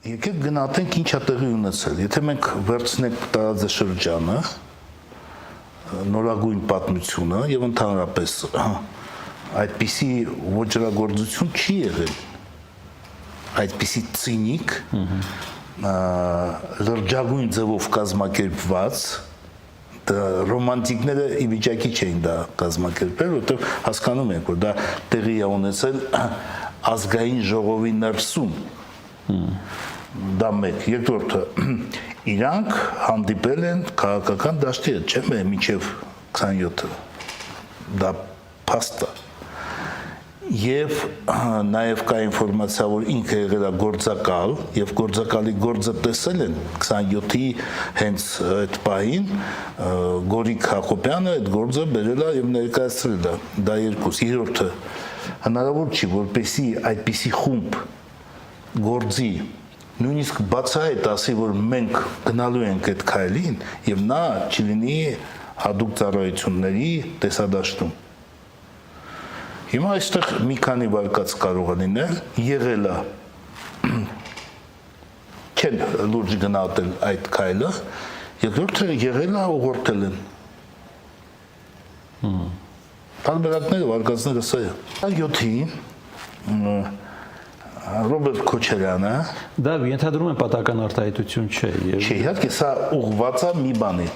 Եկեք գնահատենք ինչ է տեղի ունեցել։ Եթե մենք վերցնենք տարածաշրջանը, նորագույն պատմությունը եւ ընդհանրապես այդպիսի ոչռագործություն չի եղել, այդպիսի ցինիկ, լրջագույն ձևով կազմակերպված, ռոմանտիկները ի վիճակի չէին դա կազմակերպել, որովհետեւ հասկանում ենք, որ դա տեղի է ունեցել ազգային ժողովի ներսում։ Դա մեկ, երկրորդը, իրանք հանդիպել են քաղաքական դաշտի հետ, չէ՞, մինչև 27-ը, դա փաստ է։ Եվ նաև կա ինֆորմացիա, որ ինքը եղել է գործակալ, եւ գործակալի գործը տեսել են 27-ի հենց այդ պահին, Գորիկ Հակոբյանը այդ գործը բերել է եւ ներկայացրել է, դա երկուս։ Երրորդը, հնարավոր չի, որպեսզի այդպիսի խումբ գործի նույնիսկ բացահայտ ասի, որ մենք գնալու ենք այդ քայլին եւ նա չլինի հadoop ծառայությունների տեսադաշտում։ Հիմա այստեղ մի քանի վարկած կարող է լինել, եղել է չեն լուրջ գնահատել այդ քայլը, երկրորդը եղել է ուղղորդել են։ Տարբերակները վարկածները սա է։ 7-ին Ռոբերտ Քոչարյանը դա ենթադրում է պատական արտահայտություն չէ եւ չէ, իհարկե սա ուղղված է մի բանի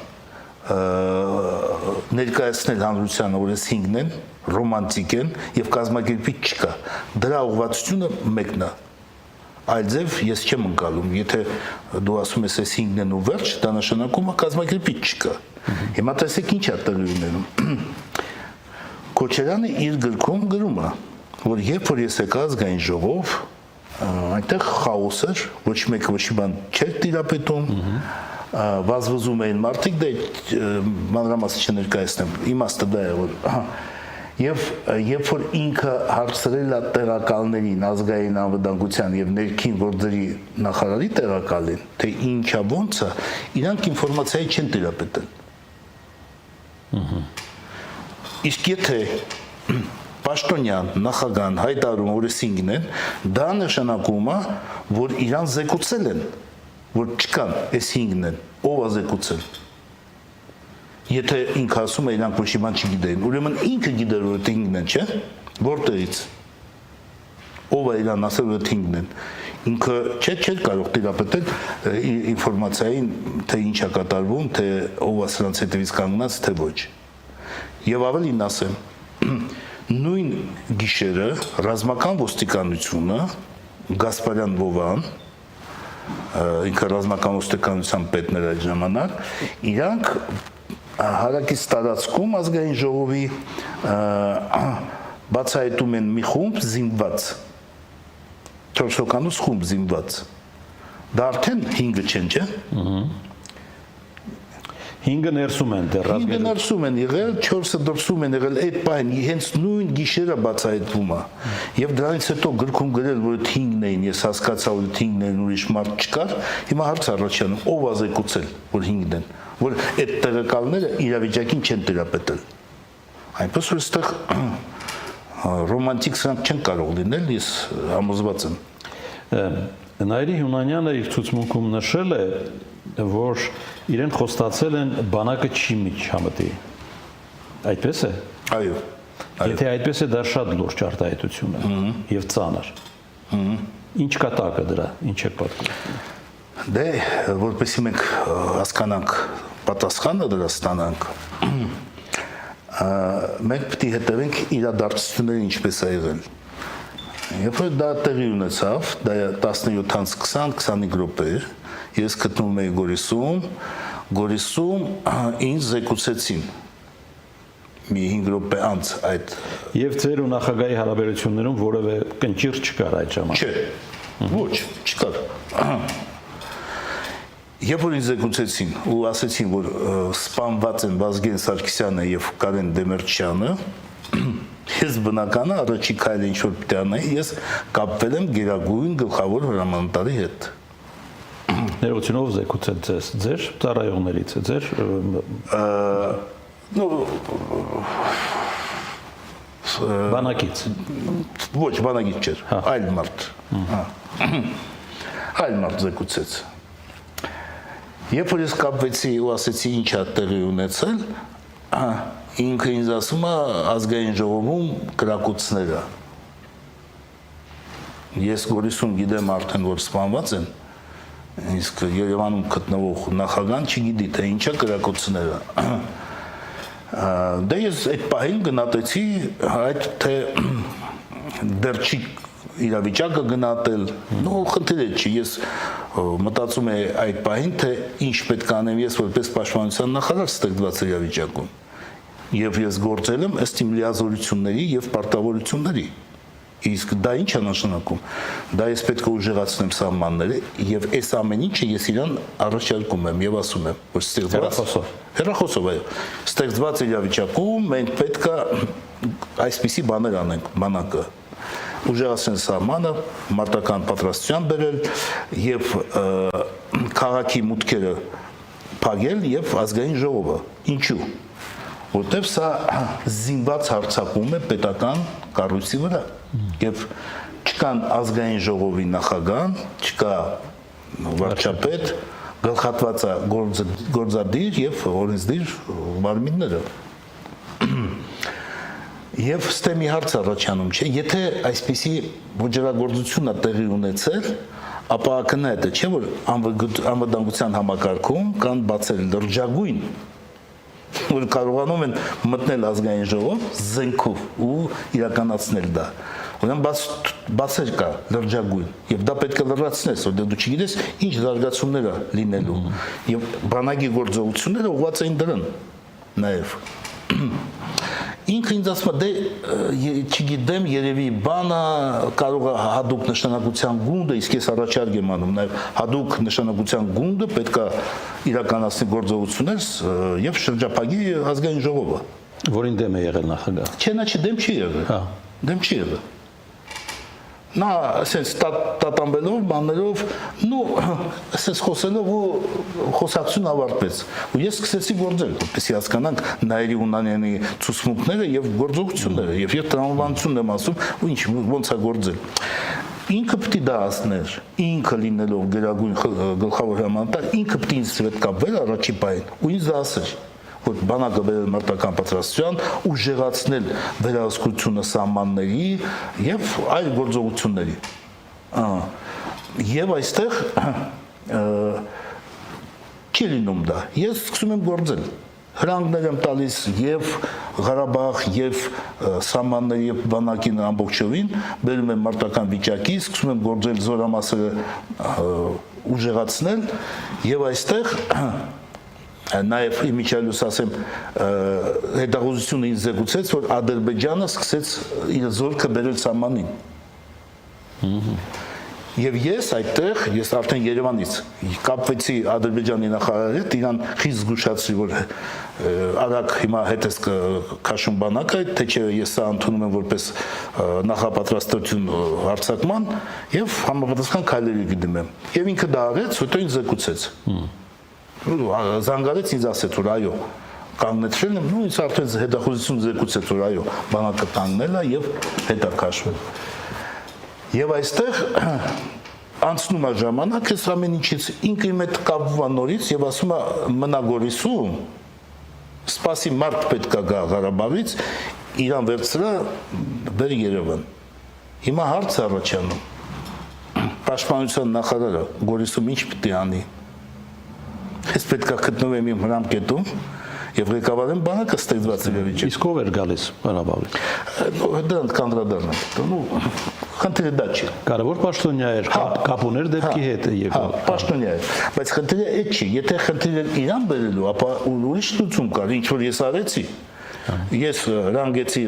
ներկայացնել հանրությանը, որ այս 5-ն են, ռոմանտիկ են եւ կազմակերպիչ չկա։ Դրա ուղղվածությունը մեկն է։ Այլ ձև ես չեմ ընկալում, եթե դու ասում ես այս 5-ն են ու վերջ, դա նշանակում է կազմակերպիչ չկա։ Հիմա տեսեք ինչ է տեղի ունենում։ Քոչարյանը իր գրքում գրում է, որ երբ որ ես եկա ազգային ժողով, այնտեղ խաոս էր, ոչ մեկը ոչ մի բան չէր տիրապետում, վազվզում էին մարդիկ, դա մանրամասն չներկայացնեմ, իմաստը դա է, որ եւ երբ որ ինքը հարցրել է տեղակալներին ազգային անվտանգության եւ ներքին գործերի նախարարի տեղակալին, թե ինչա ոնց է, իրանք ինֆորմացիայի չեն տիրապետել։ Իսկ եթե Պաշտոնյան, նախագահան հայտարարում, որ 5-ն են, դա նշանակում է, որ իրան զեկուցել են, որ չկան այս 5-ն են, ով է զեկուցել։ Եթե ինքը ասում է, իրանք ոչ մի բան չգիտեն, ուրեմն ինքը գիտեր, որ 5-ն են, չէ՞, որտեղից։ Ով է իրան ասել, որ 5-ն են։ Ինքը չէր կարող տիրապետել ինֆորմացիային, թե ինչ է կատարվում, թե ով է սրանց հետևից կանգնած, թե ոչ։ Եվ ավելին ասեմ, նույն գիշերը ռազմական ոստիկանությունը Գասպարյան Վովան, ինքը ռազմական ոստիկանության պետն էր այդ ժամանակ, իրանք հարակից տարածքում ազգային ժողովի բացահայտում են մի խումբ զինված, 4 հոգանոց խումբ զինված, դա արդեն 5-ը չեն, չէ՞։ 5-ը ներսում են դեռ 5-ը ներսում են եղել, 4-ը դրսում են եղել, այդ պահին հենց նույն գիշերը բացահայտվում է։ Եվ դրանից հետո գրքում գրել, որ 5-ն էին, ես հասկացա, որ 5-ն էին, ուրիշ մարդ չկար, հիմա հարց առաջանում, ով է զեկուցել, որ 5-ն են, որ այդ տեղակալները իրավիճակին չեն տիրապետել։ Այնպես որ այստեղ ռոմանտիկ սրանք չեն կարող լինել, ես համոզված եմ։ Նայիրի Հյունանյանը իր ցուցմունքում նշել է, որ իրեն խոստացել են բանակը չի միջամտի։ Այդպես է։ Այո։ Եթե այդպես է, դա շատ լուրջ արտահայտություն է եւ ծանր։ Ինչ կա տակը դրա, ինչ է պատկերացնում։ Դե, որպեսզի մենք հասկանանք պատասխանը դրա ստանանք, մենք պետք է հետևենք իրադարձությունները ինչպես է եղել։ Երբ որ դա տեղի ունեցավ, դա 17:20, 25 րոպե էր, ես գտնվում էի Գորիսում ինձ զեկուցեցին մի 5 րոպե անց այդ եւ ձեր ու նախագահի հարաբերություններում որևէ կնճիռ չկար այդ ժամանակ։ Չէ, ոչ, չկար։ Երբ որ ինձ զեկուցեցին ու ասեցին, որ սպանված են Վազգեն Սարգսյանը եւ Կարեն Դեմիրճյանը, ես բնական է առաջի քայլը ինչ որ պետք է անեի, ես կապվել եմ Գերագույն գլխավոր հրամանատարի հետ։ Ներողություն, ով զեկուցել ձեզ, ձեր ծառայողներից է, ձեր բանակից։ Ոչ, բանակից չէր, այլ մարդ։ այլ մարդ զեկուցեց։ Երբ որ ես կապվեցի ու ասեցի ինչ է տեղի ունեցել, ինքը ինձ ասում է ազգային ժողովում կրակոցները։ Ես Գորիսում գիտեմ արդեն որ սպանված են, իսկ Երևանում գտնվող նախագահան չգիտի թե ինչա կրակոցները։ Դե ես այդ պահին գնահատեցի այդ թե դեռ չի իրավիճակը գնահատել, նո խնդիրը չի, ես մտածում եմ այդ պահին թե ինչ պետք է անեմ ես որպես պաշտպանության նախարար ստեղծված իրավիճակում, եւ ես գործել եմ ըստ իմ լիազորությունների եւ պարտավորությունների։ Իսկ դա ինչ է նշանակում։ Դա ես պետք է ուժեղացնեմ սահմանները եւ այս ամեն ինչը ես իրան առաջարկում եմ եւ ասում եմ, որ ստեղծված հեռախոսով այո, ստեղծված իրավիճակում մենք պետք է այսպիսի բաներ անենք, բանակը ուժեղացնել սահմանը, մարտական պատրաստության բերել եւ քաղաքի մուտքերը փակել եւ ազգային ժողովը։ Ինչու՞։ Որտեւ սա զինված հարձակում է պետական կառույցի վրա եւ չկան ազգային ժողովի նախագահ, չկա վարչապետ, գլխատված է գործադիր եւ օրենսդիր մարմինները։ Եվ ստե մի հարց առաջանում չէ, եթե այսպիսի ոճրագործություն է տեղի ունեցել, ապա ակնհայտ է, չէ՞ որ անվտանգության համակարգում կան բացել լրջագույն, որ կարողանում են մտնել ազգային ժողով զենքով ու իրականացնել դա։ Ուրեմն բացեր կա լրջագույն, եւ դա պետք է լրացնես, որտեղ դու չգիտես ինչ զարգացումներ է լինելու, եւ բանակի գործողությունները ուղղված են դրան նաեւ։ Ինքը ինձ ասում է, դե չգիտեմ, երևի բանը կարող է հadoop նշանակության գունդը, իսկ ես առաջարկ եմ անում, նաև հadoop նշանակության գունդը պետք է իրականացնի գործողություններ եւ շրջափակի ազգային ժողովը։ Որին դեմ է եղել նախագահ։ Չէ, նա դեմ չի եղել։ Հա։ Դեմ չի եղել։ Նա ասես տատամբելով, բաներով, նո, ասես խոսելով ու խոսակցություն ավարտվեց։ Ու ես սկսեցի գործել, որպեսզի հասկանանք Նայիրի Հունանյանի ցուցմունքները եւ գործողությունները, եւ ես տրամաբանությունն եմ ասում, ու ինչ ոնց է գործել։ Ինքը պետք է դա ասներ, ինքը լինելով գերագույն գլխավոր հրամանատար, ինքը պետք է ինձ հետ կապվել առաջի պահին, ու ինձ դա ասեր, որ բանակը բերել մարտական պատրաստության, ուժեղացնել վերահսկությունը սահմանների եւ այլ գործողությունների։ Եվ այստեղ չի լինում դա։ Ես սկսում եմ գործել։ Հրանքներ եմ տալիս եւ Ղարաբաղ եւ սահմանների եւ բանակին ամբողջովին, բերում եմ մարտական վիճակի, սկսում եմ գործել զորամասերը ուժեղացնել եւ այստեղ նաև իմիջիալուս ասեմ հետախուզությունը ինձ զեկուցեց, որ Ադրբեջանը սկսեց իր զորքը բերել սահմանին։ Եվ ես այդտեղ, ես արդեն Երևանից կապվեցի Ադրբեջանի նախարարի հետ, իրան խիստ զգուշացրի, որ արագ հիմա հետ ես քաշում բանակը, թե չէ ես սա ընդունում եմ որպես նախապատրաստություն հարձակման եւ համապատասխան քայլերի կդիմեմ։ Եվ ինքը դա արեց, հետո ինձ զեկուցեց։ Զանգարեց ինձ ասեց, որ այո, կանգնեցրել եմ, ու ինձ արդեն հետախուզություն զեկուցեց, որ այո, բանակը կանգնել է եւ հետ է քաշվել։ Եվ այստեղ անցնում է ժամանակ, ես ամեն ինչից ինքը իմ հետ կապվում է նորից եւ ասում է մնա Գորիսում, սպասի մարդ պետք է գա Ղարաբաղից, իրան վերցրա բեր Երևան։ Հիմա հարց առաջանում։ Պաշտպանության նախարարը Գորիսում ինչ պետք է անի։ Ես պետք է գտնվեմ իմ հրամկետում եւ ղեկավարեմ բանակը ստեղծված իրավիճակում։ Իսկ ով էր գալիս Ղարաբաղից։ Դրանք կանդրադառնանք։ Նո, խնդիրը դա չի։ Կարևոր պաշտոնյա էր, կապ ուներ դեպքի հետ եկավ։ Պաշտոնյա էր, բայց խնդիրը այդ չի։ Եթե խնդիրը իրան բերելու, ապա ուրիշ լուծում կար, ինչ որ ես արեցի։ Ես հրանգեցի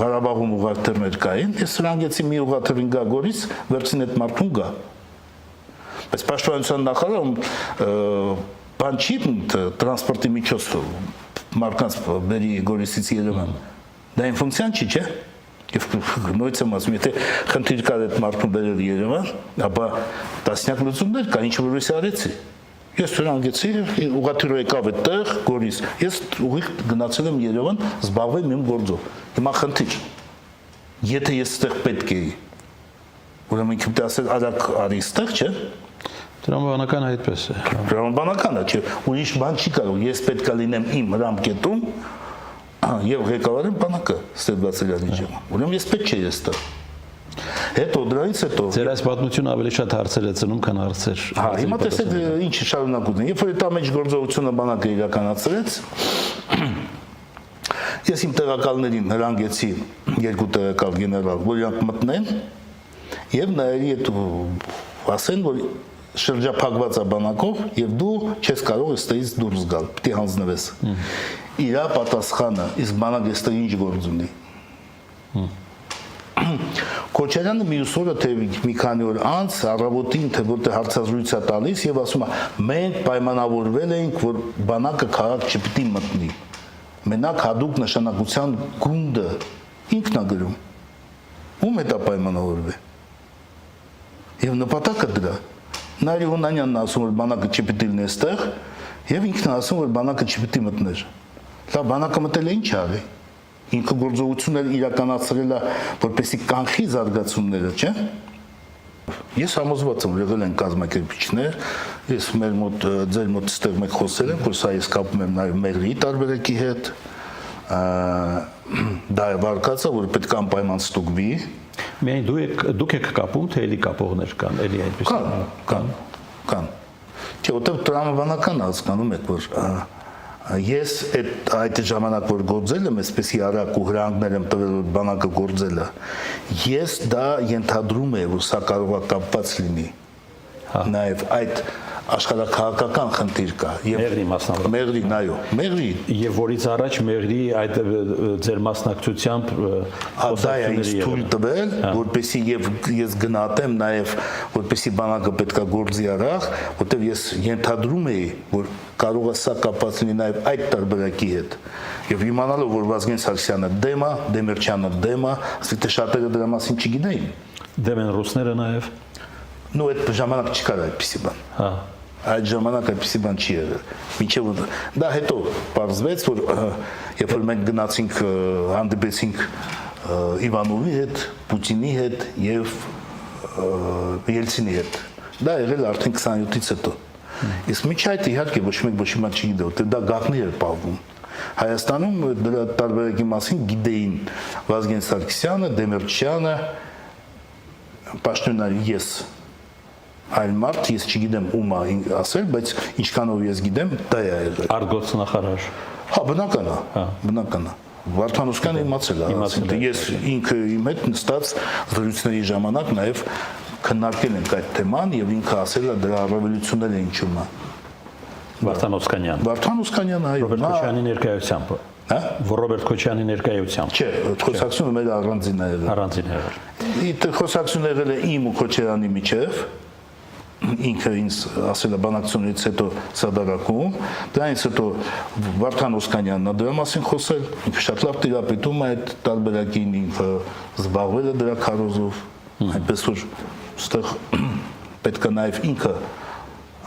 Ղարաբաղում ուղղաթիռներ կային, ես հրանգեցի մի ուղղաթիռ գա Գորիս, վերցին այդ մարդուն գա։ Բայց պաշտպանության նախարարը բան չի տրանսպորտի միջոց մարդկանց բերի Գորիսից Երևան։ Դա այն ֆունկցիան չի, չէ՞։ Եվ նույնիսկ եմ ասում, եթե խնդիր կար այդ մարդուն բերել Երևան, ապա տասնյակ լուծումներ կա, ինչ որ ես արեցի։ Ես հրանգեցի, ուղղաթիռը եկավ այդտեղ Գորիս։ Ես ուղիղ գնացել եմ Երևան, զբաղվել իմ գործով։ Հիմա խնդիր։ Եթե ես այդտեղ պետք էի, Ուրեմն ինքը պետք է ասել արագ արի ստեղ, չէ՞։ Տրամաբանական այդպես է։ Տրամաբանական է, չէ։ Ուրիշ բան չի կարող։ Ես պետք է լինեմ իմ հրամկետում եւ ղեկավարեմ բանակը Ստեփանակերտի ջան։ Ուրեմն ես պետք չէ այստեղ։ Հետո դրանից հետո Ձեր այս պատմությունը ավելի շատ հարցեր է ծնում, քան հարցեր։ Հա, հիմա տեսեք ինչ շարունակություն։ Երբ որ այդ ամեջ գործողությունը բանակը իրականացրեց, ես իմ տեղակալներին հրանգեցի երկու տեղակալ գեներալ, որ իրանք մտնեն եւ նայերի այդ ասեն, որ շրջափակված է բանակով եւ դու չես կարող այստեղից դուրս գալ, պիտի հանձնվես։ Իրա պատասխանը, իսկ բանակը այստեղ ինչ գործ ունի։ Քոչարյանը մյուս օրը թե մի քանի օր անց առավոտին թե որտեղ հարցազրույց է տալիս եւ ասում է մենք պայմանավորվել ենք որ բանակը քաղաք չպիտի մտնի մենակ հadoop նշանակության գունդը ինքն է գրում ում է դա պայմանավորվել եւ նպատակը դրա Նարի Հունանյանն ասում որ բանակը չպիտի լինի այստեղ եւ ինքն ասում որ բանակը չպիտի մտներ լավ բանակը մտել է ինչ արի ինքը գործողություններ իրականացրել է որպեսզի կանխի զարգացումները, չէ՞։ Ես համոզված եմ, եղել են կազմակերպիչներ, ես մեր մոտ ձեր մոտ ստեղ մեկ խոսել եմ, որ սա ես կապում եմ նաև Մեղրիի տարբերակի հետ, դա է վարկածը, որ պետք է անպայման ստուգվի։ Միայն դուք եք կապում, թե էլի կապողներ կան, էլի այդպես։ Կան։ Չէ, որտեղ տրամաբանական հասկանում եք, որ ես այդ ժամանակ որ գործել եմ, այսպեսի արագ ու հրանգներ եմ տվել որ բանակը գործել է, ես դա ենթադրում եմ, որ սա կարող է կապված լինի։ Նաև այդ աշխարհակահաղական խնդիր կա Մեղրի մասնավորապես Մեղրին, այո, Մեղրի եւ որից առաջ Մեղրի այդ ձեր մասնակցությամբ դա է ինձ թույլ տվել որպեսզի եւ ես գնահատեմ նաեւ որպեսզի բանակը պետքա գործի արագ որտեւ ես ենթադրում էի որ կարող է սա կապված լինի նաեւ այդ տարբերակի հետ եւ իմանալով որ Վազգեն Սարգսյանը դեմ է Դեմիրճյանը դեմ է ասենք թե շատերը դրա մասին չգիտեին դեմ են ռուսները նաեւ նո այդ ժամանակ չկար այդպիսի բան հա այդ ժամանակ այդպիսի բան չի եղել մինչև դա հետո պարզվեց որ երբ որ մենք գնացինք հանդիպեցինք Իվանովի հետ Պուտինի հետ եւ Ելցինի հետ դա եղել արդեն 27-ից հետո իսկ միջի այդ իհարկե ոչ մեկ ոչ մի չգիտե որտեղ դա գաղտնի էր պահվում Հայաստանում դրա տարբերակի մասին գիտեին Վազգեն Սարգսյանը Դեմիրճյանը Պաշտոնյանը ես այլ մարդ ես չգիտեմ ում է ասել, բայց ինչքանով ես գիտեմ, դա է եղել։ Արտգործնախարար։ Հա, բնական է։ Վարդան Օսկանը իմացել է։ Ես ինքը իմ հետ նստած զրույցների ժամանակ նաև քննարկել ենք այդ թեման եւ ինքը ասել է դրա առավելությունները ինչու՞մ է։ Վարդան Օսկանյան։ Վարդան Օսկանյանը այո։ Ռոբերտ Քոչյանի ներկայությամբ։ Հա? Ռոբերտ Քոչյանի ներկայությամբ։ Չէ, խոսակցությունը մեր առանձին է եղել։ Առանձին եղել։ Իդ խոսակցությունը եղել է իմ ու Քոչարյանի միջև։ Ինքը ինձ ասել է բանակցությունից հետո Սադարակում, դրանից հետո Վարդան Օսկանյանն դրա մասին խոսել, ինքը շատ լավ տիրապետում է այդ տարբերակին, ինքը զբաղվել է դրա քարոզով, այնպես որ այստեղ պետք է նաև ինքը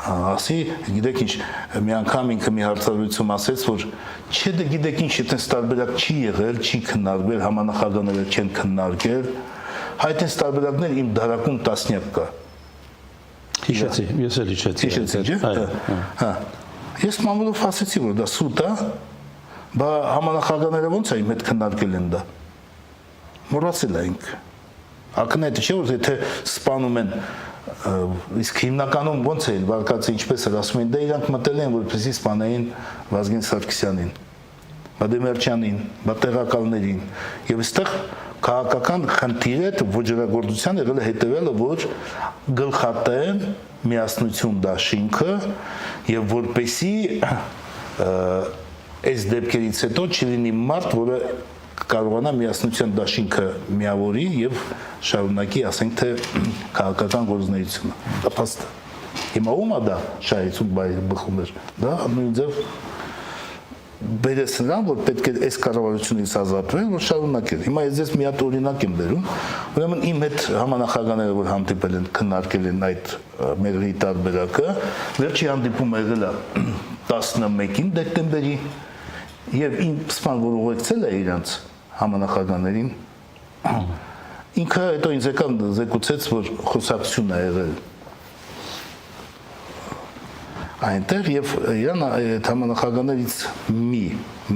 ասի, գիտեք ինչ, մի անգամ ինքը մի հարցազրույցում ասեց, որ չէ դե գիտեք ինչ, այդպես տարբերակ չի եղել, չի քննարկվել, համանախագահները չեն քննարկել, այդպես տարբերակներ իմ դարակում տասնյակ կա։ Հիշեցի, ես էլ հիշեցի։ Հա։ Ես մամուլով ասեցի, որ դա սուտ է, բա համանախագահները ոնց է իմ հետ քննարկել են դա։ Մոռացել ենք։ Ակնհայտ չէ, որ եթե սպանում են, իսկ հիմնականում ոնց է վարկածը ինչպես էր ասում են, դե իրանք մտել են, որպեսզի սպանեին Վազգեն Սարգսյանին, բա Դեմիրճյանին, բա տեղակալներին, եւ այստեղ քաղաքական խնդիրը ոչրագործության եղել է հետևյալը, որ գլխատեն միասնություն դաշինքը եւ որպեսի այս դեպքերից հետո չլինի մարդ, որը կարողանա միասնության դաշինքը միավորի եւ շարունակի, ասենք թե քաղաքական գործունեությունը։ Դա փաստ է։ Հիմա ում է դա շահեցում բխում էր։ Դա նույն ձև բերես նրան, որ պետք է այս կառավարությունից ազատվել, որ շարունակել։ Հիմա ես ձեզ մի հատ օրինակ եմ բերում։ Ուրեմն իմ հետ համանախագահները, որ հանդիպել են, քննարկել են այդ Մեղրիի տարբերակը, վերջի հանդիպումը եղել է 11 դեկտեմբերի եւ իմ սպան որ ուղեկցել է իրանց համանախագահներին ինքը հետո ինձ եկան զեկուցեց, որ խոսակցություն է եղել այնտեղ եւ իրան այդ համանախագահներից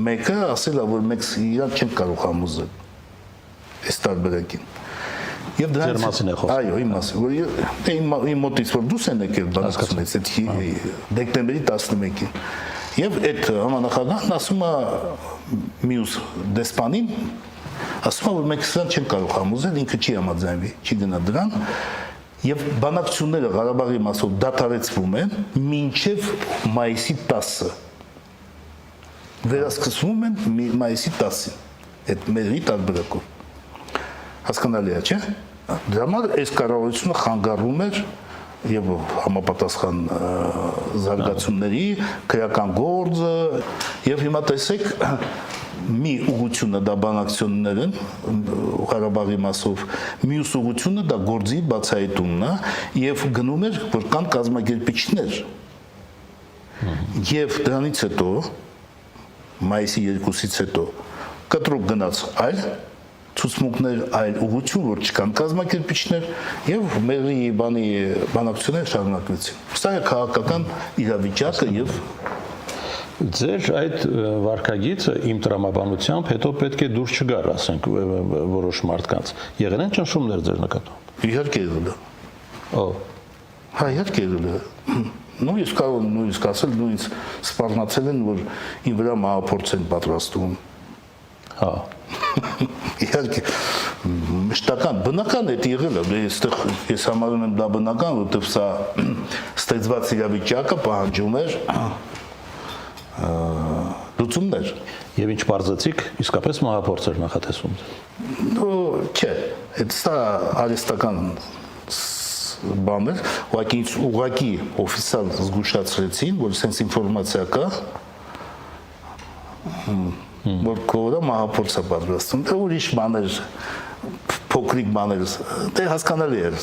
մեկը ասել է, որ մենք իրան չենք կարող համոզել այս տարբերակին։ Եվ Ձեր մասին է խոսքը։ Այո, իմ մասին, որ իմ մոտից որ դուրս են եկել բանակցությունից այդ դեկտեմբերի 11-ին։ Եվ այդ համանախագահն ասում է մյուս դեսպանին, ասում է, որ մենք սրան չենք կարող համոզել, ինքը չի համաձայնվի, չի գնա դրան։ Եվ բանակցությունները Ղարաբաղի մասով դադարեցվում են մինչև մայիսի 10-ը։ Վերասկսվում են մայիսի 10-ին, այդ մերի տարբերակով։ Հասկանալի է, չէ՞։ Դրա համար այս կառավարությունը խանգարում էր եւ համապատասխան զարգացումների, քրեական գործը եւ հիմա տեսեք մի ուղղությունը դա բանակցություններ են Ղարաբաղի մասով, մյուս ուղղությունը դա գործի բացահայտումն է եւ գնում էր որ կան կազմակերպիչներ եւ դրանից հետո մայիսի 2-ից հետո կտրուկ գնաց այլ ցուցմունքներ այլ ուղղություն որ չկան կազմակերպիչներ եւ մերի բանակցությունները շարունակվեցին սա է քաղաքական իրավիճակը եւ Ձեր այդ վարկագիծը իմ տրամաբանությամբ հետո պետք է դուրս չգար, ասենք, որոշ մարդկանց։ Եղել են ճնշումներ ձեր նկատմամբ։ Իհարկե եղել է։ Ո՞։ Հա, իհարկե եղել է։ Նույնիսկ կարող նույնիսկ ասել, նույնիսկ սպառնացել են, որ ին վրա մահափորձ են պատրաստում։ Հա։ Իհարկե մշտական բնական է եղել է, այստեղ ես համարում եմ դա բնական, որովհետև սա ստեղծված իրավիճակը պահանջում էր լուծումներ։ Եվ ինչ բարձացիք, իսկապես մահափորձ էր նախատեսում։ Չէ, այդ սա արհեստական բան էր, ուղղակի օֆիցիալ զգուշացրեցին, որ sense ինֆորմացիա կա, որ կողը մահափորձ է պատրաստում, դա ուրիշ բաներ, փոքրիկ բաներ, դե հասկանալի էր,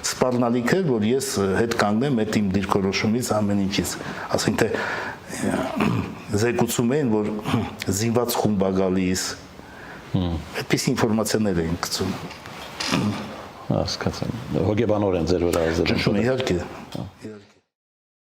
սպառնալիք էր, որ ես հետ կանգնեմ այդ իմ դիրքորոշումից ամեն ինչից, ասենք թե զեկուցում էին, որ զինված խումբ է գալիս, այդպես ինֆորմացիաներ էին գցում։ Հասկացա։ Հոգեբանորեն ձեր վրա ազդել։ Իհարկե։